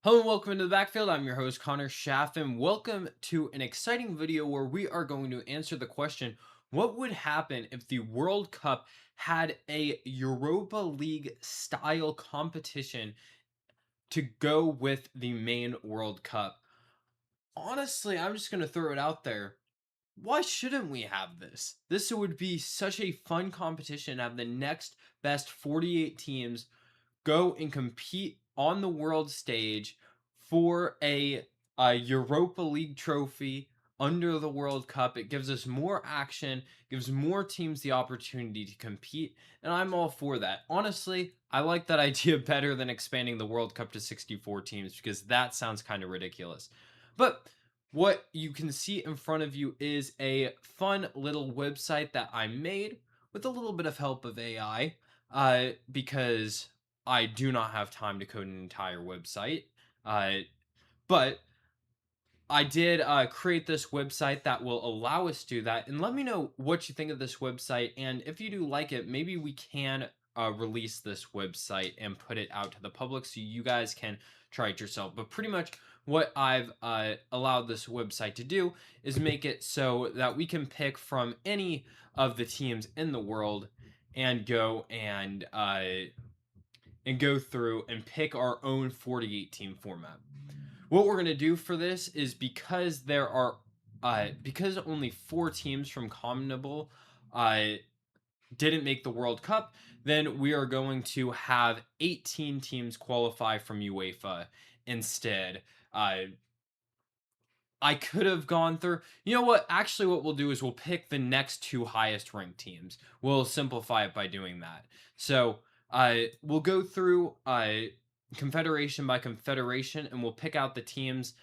Hello and welcome into the backfield. I'm your host Connor Schaff, and welcome to an exciting video where we are going to answer the question: what would happen if the World Cup had a Europa League style competition to go with the main World Cup? Honestly, I'm just going to throw it out there. Why shouldn't we have this? This would be such a fun competition to have the next best 48 teams go and compete on the world stage for a Europa League trophy under the World Cup. It gives us more action, gives more teams the opportunity to compete, and I'm all for that. Honestly, I like that idea better than expanding the World Cup to 64 teams because that sounds kind of ridiculous. But what you can see in front of you is a fun little website that I made with a little bit of help of AI because I do not have time to code an entire website. Uh, but I did create this website that will allow us to do that. And let me know what you think of this website. And if you do like it, maybe we can release this website and put it out to the public so you guys can try it yourself. But pretty much what I've allowed this website to do is make it so that we can pick from any of the teams in the world and go through and pick our own 48 team format. What we're going to do for this is because only 4 teams from CONMEBOL uh didn't make the World Cup, then we are going to have 18 teams qualify from UEFA instead. I could have gone through. You know what? Actually, what we'll do is we'll pick the next 2 highest ranked teams. We'll simplify it by doing that. So, we'll go through confederation by confederation, and we'll pick out the teams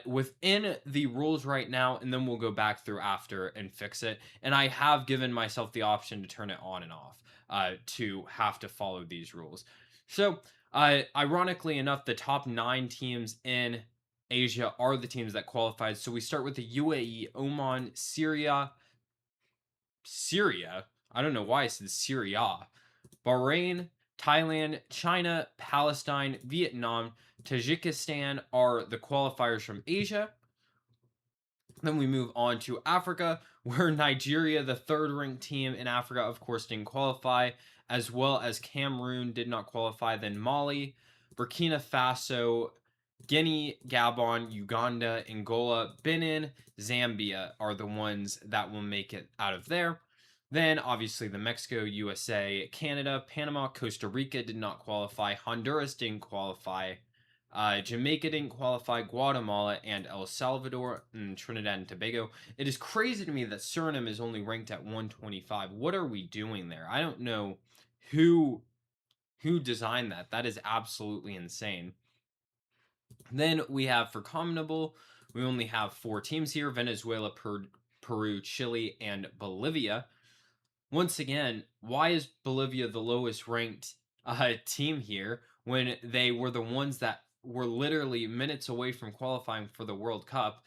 within the rules right now, and then we'll go back through after and fix it. And I have given myself the option to turn it on and off to have to follow these rules. So, ironically enough, the top 9 teams in Asia are the teams that qualified. So we start with the UAE, Oman, Syria. I don't know why I said Syria. Bahrain, Thailand, China, Palestine, Vietnam, Tajikistan are the qualifiers from Asia. Then we move on to Africa, where Nigeria, the third ranked team in Africa, of course, didn't qualify, as well as Cameroon did not qualify. Then Mali, Burkina Faso, Guinea, Gabon, Uganda, Angola, Benin, Zambia are the ones that will make it out of there. Then, obviously, the Mexico, USA, Canada, Panama, Costa Rica did not qualify. Honduras didn't qualify. Jamaica didn't qualify, Guatemala and El Salvador and Trinidad and Tobago. It is crazy to me that Suriname is only ranked at 125. What are we doing there? I don't know who designed that. That is absolutely insane. Then we have for CONMEBOL, we only have 4 teams here: Venezuela, Peru, Chile, and Bolivia. Once again, why is Bolivia the lowest ranked team here when they were the ones that were literally minutes away from qualifying for the World Cup?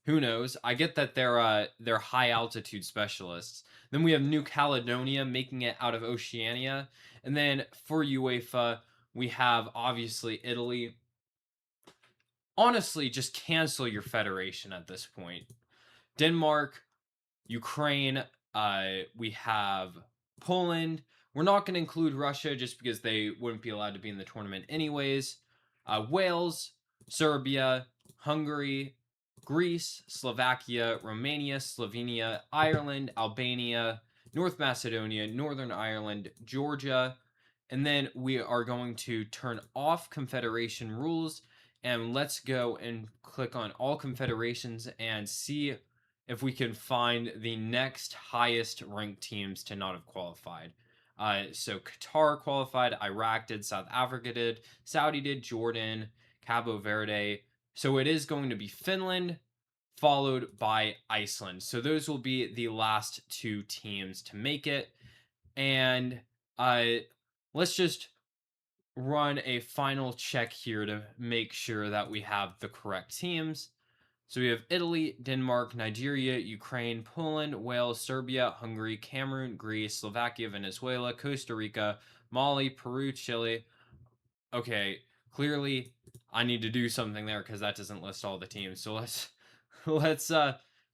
Who knows? I get that they're high altitude specialists. Then we have New Caledonia making it out of Oceania, and then for UEFA we have obviously Italy. Honestly, just cancel your federation at this point. Denmark, Ukraine, we have Poland. We're not going to include Russia just because they wouldn't be allowed to be in the tournament anyways. Wales, Serbia, Hungary, Greece, Slovakia, Romania, Slovenia, Ireland, Albania, North Macedonia, Northern Ireland, Georgia. And then we are going to turn off confederation rules, and let's go and click on all confederations and see if we can find the next highest ranked teams to not have qualified. So Qatar qualified, Iraq did, South Africa did, Saudi did, Jordan, Cabo Verde. So it is going to be Finland, followed by Iceland. So those will be the last 2 teams to make it. And let's just run a final check here to make sure that we have the correct teams. So we have Italy, Denmark, Nigeria, Ukraine, Poland, Wales, Serbia, Hungary, Cameroon, Greece, Slovakia, Venezuela, Costa Rica, Mali, Peru, Chile, okay, clearly I need to do something there because that doesn't list all the teams. So let's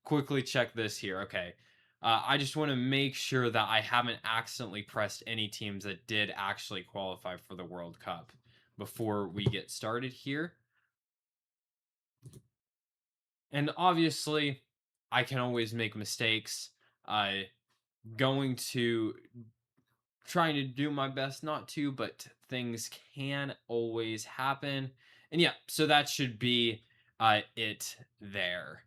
quickly check this here. Okay. I just want to make sure that I haven't accidentally pressed any teams that did actually qualify for the World Cup before we get started here. And obviously, I can always make mistakes. Going to trying to do my best not to, but things can always happen. And yeah, so that should be it there.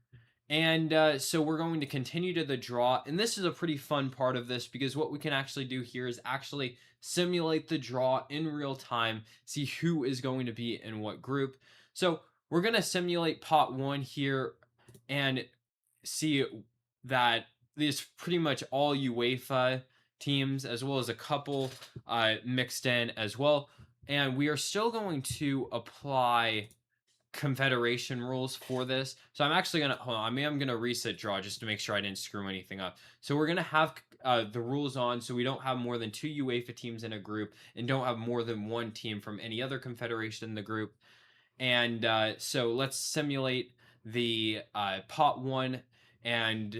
And so we're going to continue to the draw. And this is a pretty fun part of this because what we can actually do here is actually simulate the draw in real time, see who is going to be in what group. So we're going to simulate pot one here and see that these pretty much all UEFA teams, as well as a couple mixed in as well. And we are still going to apply confederation rules for this. So I'm actually gonna hold on. I'm gonna reset draw just to make sure I didn't screw anything up. So we're gonna have the rules on, so we don't have more than 2 UEFA teams in a group, and don't have more than one team from any other confederation in the group. And so let's simulate the pot one. And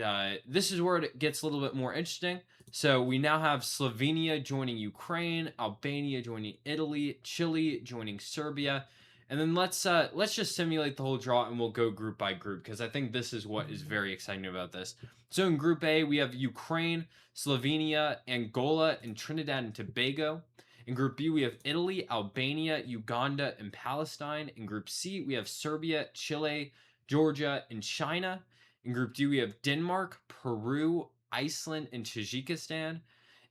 this is where it gets a little bit more interesting. So we now have Slovenia joining Ukraine, Albania joining Italy, Chile joining Serbia. And then let's just simulate the whole draw and we'll go group by group because I think this is what is very exciting about this. So in Group A, we have Ukraine, Slovenia, Angola, and Trinidad and Tobago. In Group B, we have Italy, Albania, Uganda, and Palestine. In Group C, we have Serbia, Chile, Georgia, and China. In Group D, we have Denmark, Peru, Iceland, and Tajikistan.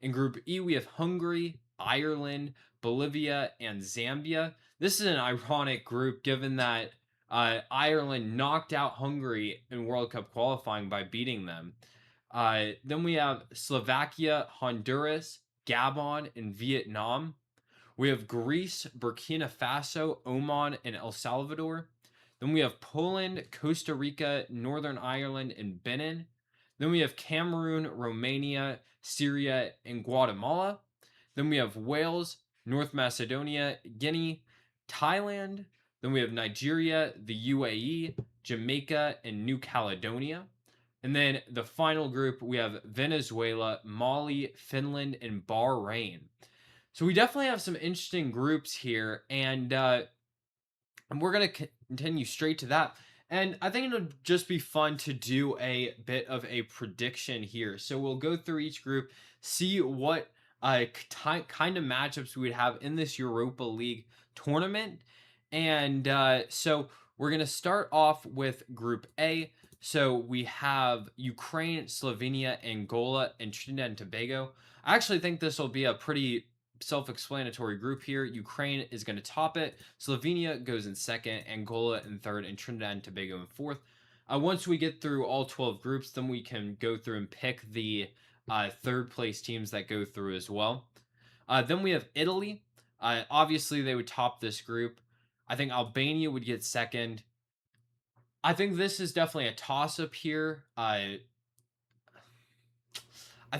In Group E, we have Hungary, Ireland, Bolivia, and Zambia. This is an ironic group given that Ireland knocked out Hungary in World Cup qualifying by beating them. Then we have Slovakia, Honduras, Gabon, and Vietnam. We have Greece, Burkina Faso, Oman, and El Salvador. Then we have Poland, Costa Rica, Northern Ireland, and Benin. Then we have Cameroon, Romania, Syria, and Guatemala. Then we have Wales, North Macedonia, Guinea, Thailand. Then we have Nigeria, the UAE, Jamaica, and New Caledonia. And then the final group, we have Venezuela, Mali, Finland, and Bahrain. So we definitely have some interesting groups here, and we're going to continue straight to that. And I think it'll just be fun to do a bit of a prediction here. So we'll go through each group, see what kind of matchups we would have in this Europa League tournament. And so we're going to start off with Group A. So we have Ukraine, Slovenia, Angola, and Trinidad and Tobago. I actually think this will be a pretty self-explanatory group here. Ukraine is going to top it. Slovenia goes in second, Angola in third, and Trinidad and Tobago in fourth. Once we get through all 12 groups, then we can go through and pick the third place teams that go through as well. Then we have Italy. Obviously, they would top this group. I think Albania would get second. I think this is definitely a toss-up here. I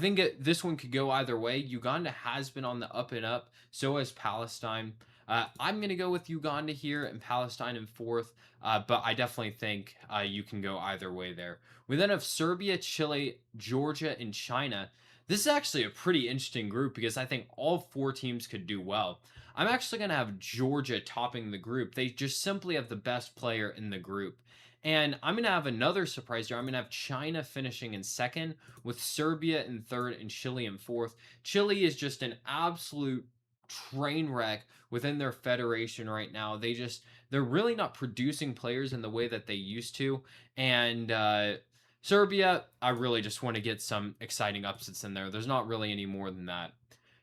think this one could go either way. Uganda has been on the up and up. So has Palestine. I'm going to go with Uganda here and Palestine in fourth. But I definitely think you can go either way there. We then have Serbia, Chile, Georgia, and China. This is actually a pretty interesting group because I think all four teams could do well. I'm actually going to have Georgia topping the group. They just simply have the best player in the group. And I'm going to have another surprise here. I'm going to have China finishing in second, with Serbia in third and Chile in fourth. Chile is just an absolute train wreck within their federation right now. They're really not producing players in the way that they used to. And Serbia, I really just want to get some exciting upsets in there. There's not really any more than that.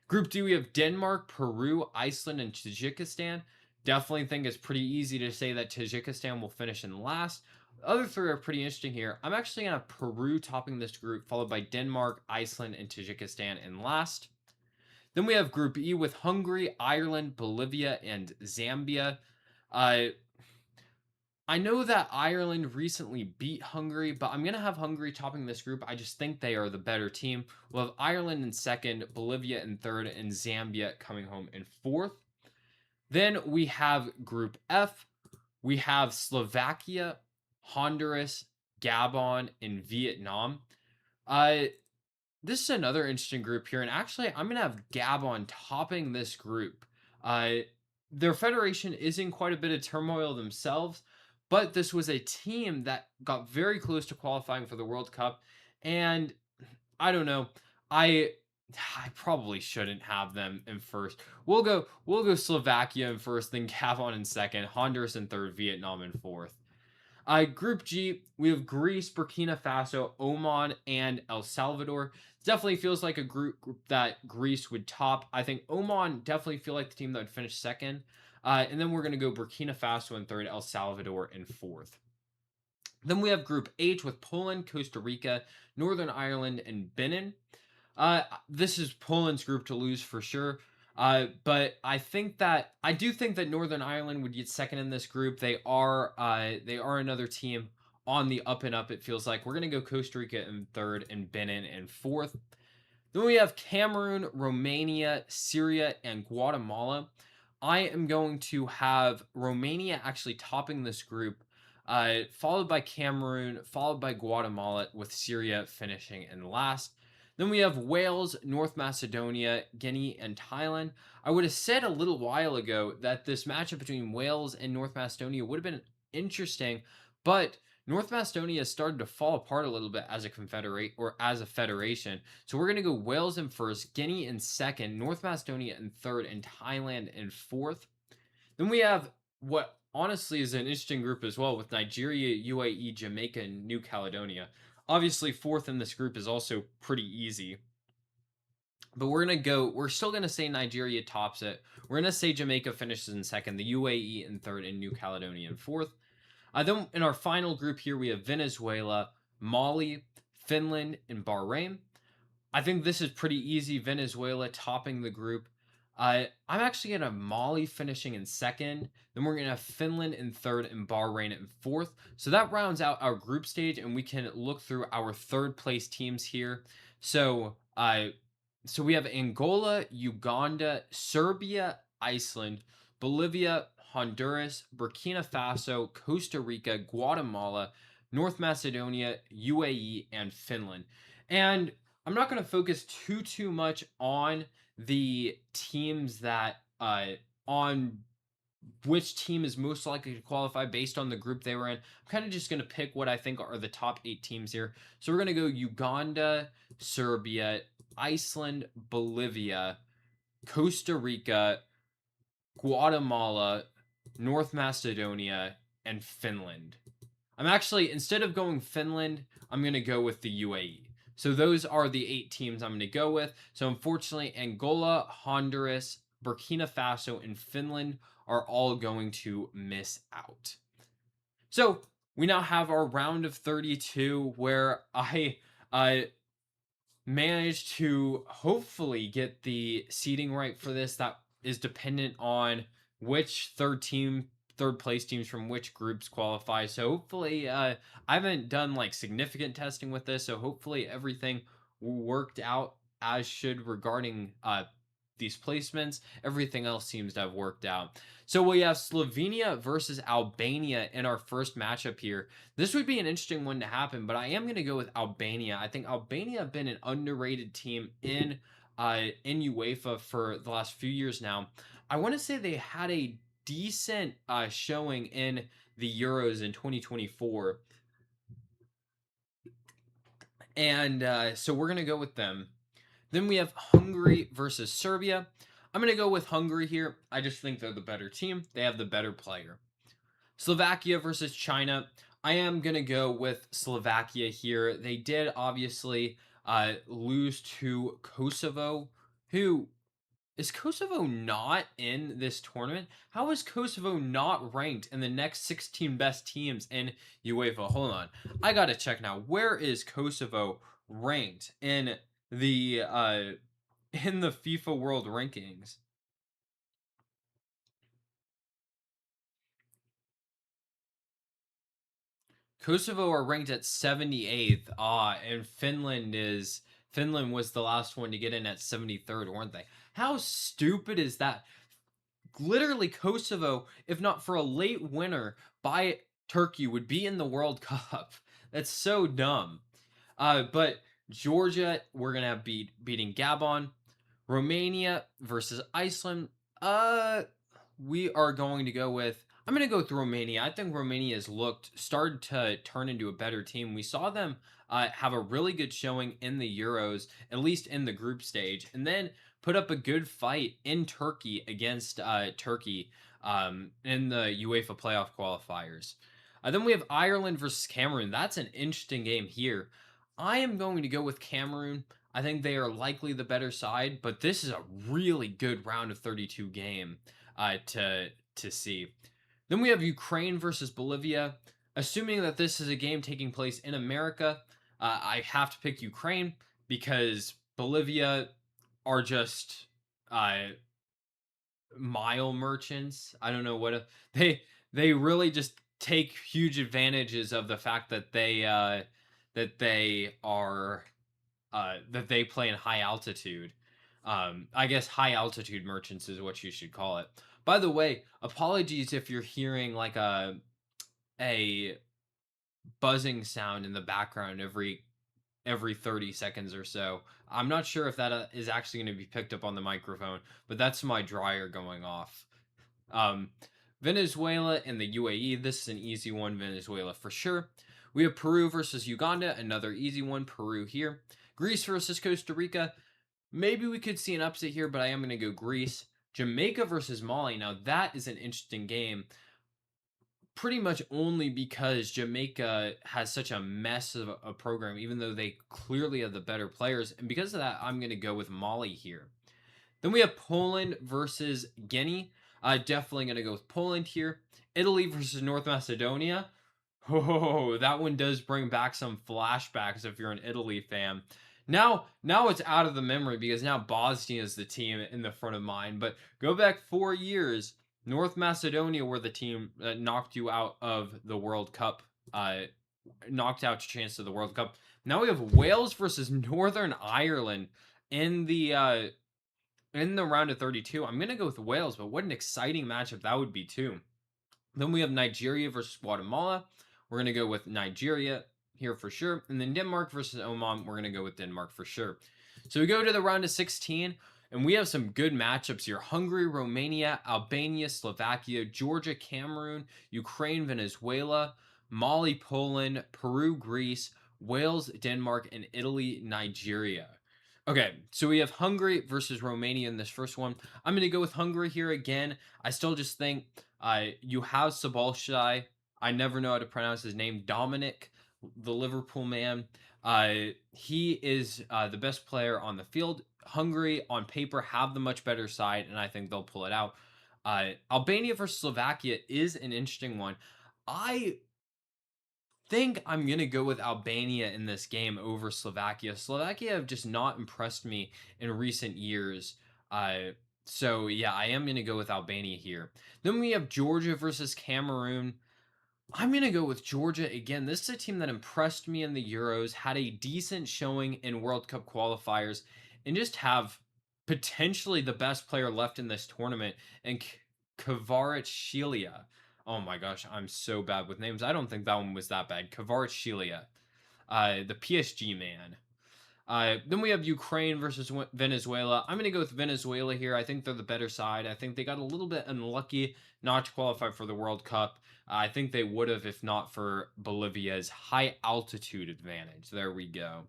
Group D, we have Denmark, Peru, Iceland, and Tajikistan. Definitely think it's pretty easy to say that Tajikistan will finish in last. The other three are pretty interesting here. I'm actually going to have Peru topping this group, followed by Denmark, Iceland, and Tajikistan in last. Then we have Group E with Hungary, Ireland, Bolivia, and Zambia. I know that Ireland recently beat Hungary, but I'm going to have Hungary topping this group. I just think they are the better team. We'll have Ireland in second, Bolivia in third, and Zambia coming home in fourth. Then we have Group F. We have Slovakia, Honduras, Gabon, and Vietnam. Uh, this is another interesting group here, and actually, I'm gonna have Gabon topping this group. Uh, their federation is in quite a bit of turmoil themselves, but this was a team that got very close to qualifying for the World Cup, and I don't know. I I probably shouldn't have them in first. We'll go Slovakia in first, then Gabon in second, Honduras in third, Vietnam in fourth. Group G, we have Greece, Burkina Faso, Oman, and El Salvador. Definitely feels like a group that Greece would top. I think Oman definitely feel like the team that would finish second. And then we're going to go Burkina Faso in third, El Salvador in fourth. Then we have Group H with Poland, Costa Rica, Northern Ireland, and Benin. This is Poland's group to lose for sure. But I do think that Northern Ireland would get second in this group. They are another team on the up and up. It feels like we're gonna go Costa Rica in third and Benin in fourth. Then we have Cameroon, Romania, Syria, and Guatemala. I am going to have Romania actually topping this group, followed by Cameroon, followed by Guatemala, with Syria finishing in last. Then we have Wales, North Macedonia, Guinea, and Thailand. I would have said a little while ago that this matchup between Wales and North Macedonia would have been interesting, but North Macedonia has started to fall apart a little bit as a confederate or as a federation. So we're going to go Wales in first, Guinea in second, North Macedonia in third, and Thailand in fourth. Then we have what honestly is an interesting group as well with Nigeria, UAE, Jamaica, and New Caledonia. Obviously, fourth in this group is also pretty easy. But we're still going to say Nigeria tops it. We're going to say Jamaica finishes in second, the UAE in third, and New Caledonia in fourth. Then in our final group here, we have Venezuela, Mali, Finland, and Bahrain. I think this is pretty easy. Venezuela topping the group. I'm actually going to have Mali finishing in second. Then we're going to have Finland in third and Bahrain in fourth. So that rounds out our group stage, and we can look through our third place teams here. So we have Angola, Uganda, Serbia, Iceland, Bolivia, Honduras, Burkina Faso, Costa Rica, Guatemala, North Macedonia, UAE, and Finland. And I'm not going to focus too much on the teams that on which team is most likely to qualify based on the group they were in. I'm kind of just going to pick what I think are the top 8 teams here. So we're going to go Uganda, Serbia, Iceland, Bolivia, Costa Rica, Guatemala, North Macedonia, and Finland. I'm actually, instead of going Finland, I'm going to go with the UAE. So those are the 8 teams I'm going to go with. So unfortunately, Angola, Honduras, Burkina Faso, and Finland are all going to miss out. So we now have our round of 32 where I managed to hopefully get the seeding right for this. That is dependent on which third place teams from which groups qualify. So hopefully, I haven't done like significant testing with this. So hopefully everything worked out as should regarding these placements. Everything else seems to have worked out. So we have Slovenia versus Albania in our first matchup here. This would be an interesting one to happen, but I am going to go with Albania. I think Albania have been an underrated team in UEFA for the last few years now. I want to say they had a decent showing in the Euros in 2024. And so we're going to go with them. Then we have Hungary versus Serbia. I'm going to go with Hungary here. I just think they're the better team. They have the better player. Slovakia versus China. I am going to go with Slovakia here. They did obviously lose to Kosovo, who is Kosovo not in this tournament? How is Kosovo not ranked in the next 16 best teams in UEFA? Hold on. I got to check now. Where is Kosovo ranked in the FIFA World Rankings? Kosovo are ranked at 78th. And Finland was the last one to get in at 73rd, weren't they? How stupid is that? literally Kosovo, if not for a late winner by Turkey, would be in the World Cup. That's so dumb. But Georgia, we're gonna have beating Gabon. Romania versus Iceland. Uh, we are going to go with. I'm going to go with Romania. I think Romania has started to turn into a better team. We saw them have a really good showing in the Euros, at least in the group stage, and then put up a good fight in Turkey against Turkey in the UEFA playoff qualifiers. Then we have Ireland versus Cameroon. That's an interesting game here. I am going to go with Cameroon. I think they are likely the better side, but this is a really good round of 32 game to see. Then we have Ukraine versus Bolivia. Assuming that this is a game taking place in America, I have to pick Ukraine because Bolivia are just uh, mile merchants. I don't know they really just take huge advantages of the fact that they are that they play in high altitude. I guess high altitude merchants is what you should call it. By the way, apologies if you're hearing like a buzzing sound in the background every 30 seconds or so. I'm not sure if that is actually going to be picked up on the microphone, but that's my dryer going off. Um, Venezuela and the UAE. This is an easy one. Venezuela for sure. We have Peru versus Uganda. Another easy one. Peru here. Greece versus Costa Rica. Maybe we could see an upset here, but I am going to go Greece. Jamaica versus Mali. Now, that is an interesting game. Pretty much only because Jamaica has such a mess of a program, even though they clearly have the better players. And because of that, I'm going to go with Mali here. Then we have Poland versus Guinea. Definitely going to go with Poland here. Italy versus North Macedonia. Oh, that one does bring back some flashbacks if you're an Italy fan. Now it's out of the memory because now Bosnia is the team in the front of mind. But go back 4 years, North Macedonia were the team that knocked you out of the World Cup, knocked out your chance to the World Cup. Now we have Wales versus Northern Ireland in the round of 32. I'm gonna go with Wales, but what an exciting matchup that would be too. Then we have Nigeria versus Guatemala. We're going to go with Nigeria here for sure. And then Denmark versus Oman. We're going to go with Denmark for sure. So we go to the round of 16, and we have some good matchups here. Hungary, Romania, Albania, Slovakia, Georgia, Cameroon, Ukraine, Venezuela, Mali, Poland, Peru, Greece, Wales, Denmark, and Italy, Nigeria. Okay, so we have Hungary versus Romania in this first one. I'm going to go with Hungary here again. I still just think you have Sabolshai. I never know how to pronounce his name. Dominic, the Liverpool man. He is the best player on the field. Hungary, on paper, have the much better side, and I think they'll pull it out. Albania versus Slovakia is an interesting one. I think I'm going to go with Albania in this game over Slovakia. Slovakia have just not impressed me in recent years. So, yeah, I am going to go with Albania here. Then we have Georgia versus Cameroon. I'm going to go with Georgia again. This is a team that impressed me in the Euros, had a decent showing in World Cup qualifiers, and just have potentially the best player left in this tournament, and Kvaratskhelia. Oh my gosh, I'm so bad with names. I don't think that one was that bad. Kvaratskhelia, the PSG man. Then we have Ukraine versus Venezuela. I'm going to go with Venezuela here. I think they're the better side. I think they got a little bit unlucky not to qualify for the World Cup. I think they would have if not for Bolivia's high altitude advantage. There we go.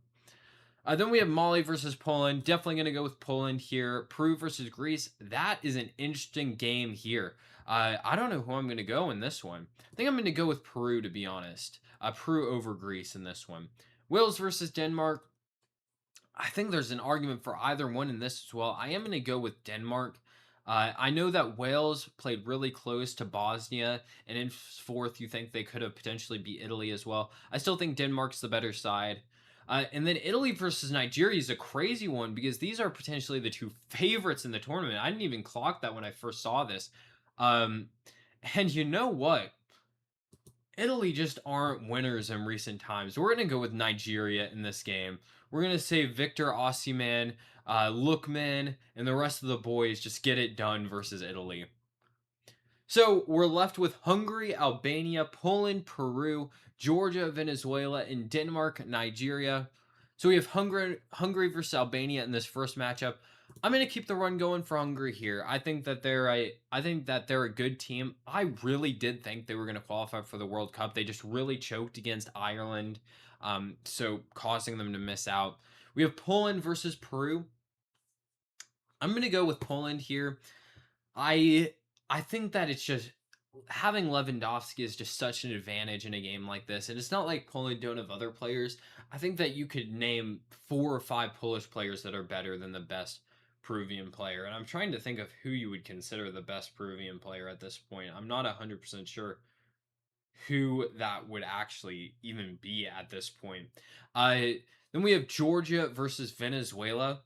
Then we have Mali versus Poland. Definitely going to go with Poland here. Peru versus Greece. That is an interesting game here. I don't know who I'm going to go in this one. I think I'm going to go with Peru, to be honest. Peru over Greece in this one. Wales versus Denmark. I think there's an argument for either one in this as well. I am going to go with Denmark. I know that Wales played really close to Bosnia, and in fourth, you think they could have potentially beat Italy as well. I still think Denmark's the better side. And then Italy versus Nigeria is a crazy one because these are potentially the two favorites in the tournament. I didn't even clock that when I first saw this. And you know what? Italy just aren't winners in recent times. We're going to go with Nigeria in this game. We're going to say Victor Osimhen, Lookman, and the rest of the boys just get it done versus Italy. So we're left with Hungary, Albania, Poland, Peru, Georgia, Venezuela, and Denmark, Nigeria. So we have Hungary versus Albania in this first matchup. I'm going to keep the run going for Hungary here. I think that they're a good team. I really did think they were going to qualify for the World Cup. They just really choked against Ireland, so causing them to miss out. We have Poland versus Peru. I'm going to go with Poland here. I I think that it's just having Lewandowski is just such an advantage in a game like this. And it's not like Poland don't have other players. I think that you could name 4 or 5 Polish players that are better than the best Peruvian player. And I'm trying to think of who you would consider the best Peruvian player at this point. I'm not 100% sure who that would actually even be at this point. Uh, then we have Georgia versus Venezuela.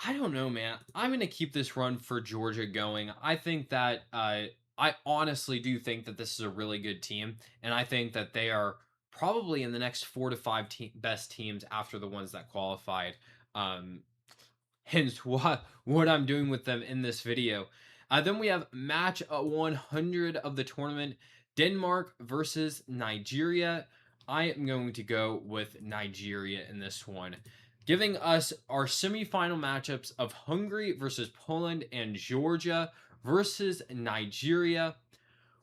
I don't know, man. I'm gonna keep this run for Georgia going. I think that I honestly do think that this is a really good team, and I think that they are probably in the next 4 to 5 best teams after the ones that qualified. Um, Hence what I'm doing with them in this video. Then we have match 100 of the tournament, Denmark versus Nigeria. I am going to go with Nigeria in this one, giving us our semifinal matchups of Hungary versus Poland and Georgia versus Nigeria.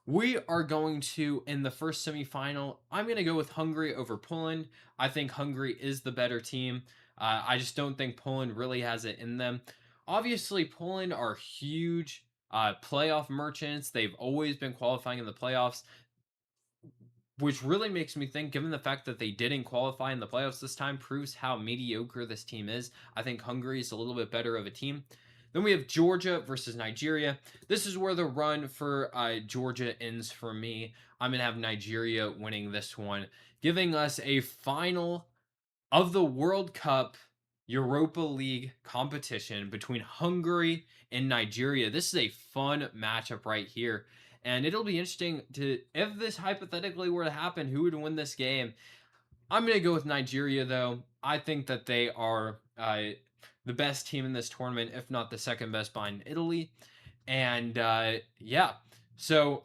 We are going to, in the first semifinal, I'm going to go with Hungary over Poland. I think Hungary is the better team. I just don't think Poland really has it in them. Obviously, Poland are huge playoff merchants. They've always been qualifying in the playoffs, which really makes me think, given the fact that they didn't qualify in the playoffs this time, proves how mediocre this team is. I think Hungary is a little bit better of a team. Then we have Georgia versus Nigeria. This is where the run for Georgia ends for me. I'm going to have Nigeria winning this one, giving us a final of the World Cup Europa League competition between Hungary and Nigeria. This is a fun matchup right here. And it'll be interesting to, if this hypothetically were to happen, who would win this game? I'm going to go with Nigeria, though. I think that they are the best team in this tournament, if not the second best behind Italy. And yeah, so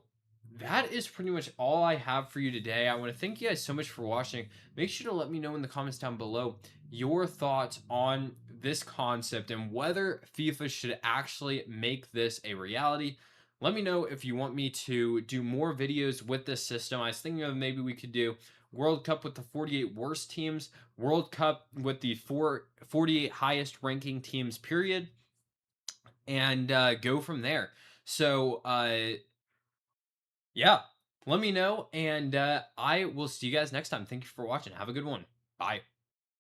that is pretty much all I have for you today. I want to thank you guys so much for watching. Make sure to let me know in the comments down below your thoughts on this concept and whether FIFA should actually make this a reality. Let me know if you want me to do more videos with this system. I was thinking of maybe we could do World Cup with the 48 worst teams, World Cup with the 48 highest ranking teams, period, and go from there. So, yeah, let me know, and I will see you guys next time. Thank you for watching. Have a good one. Bye.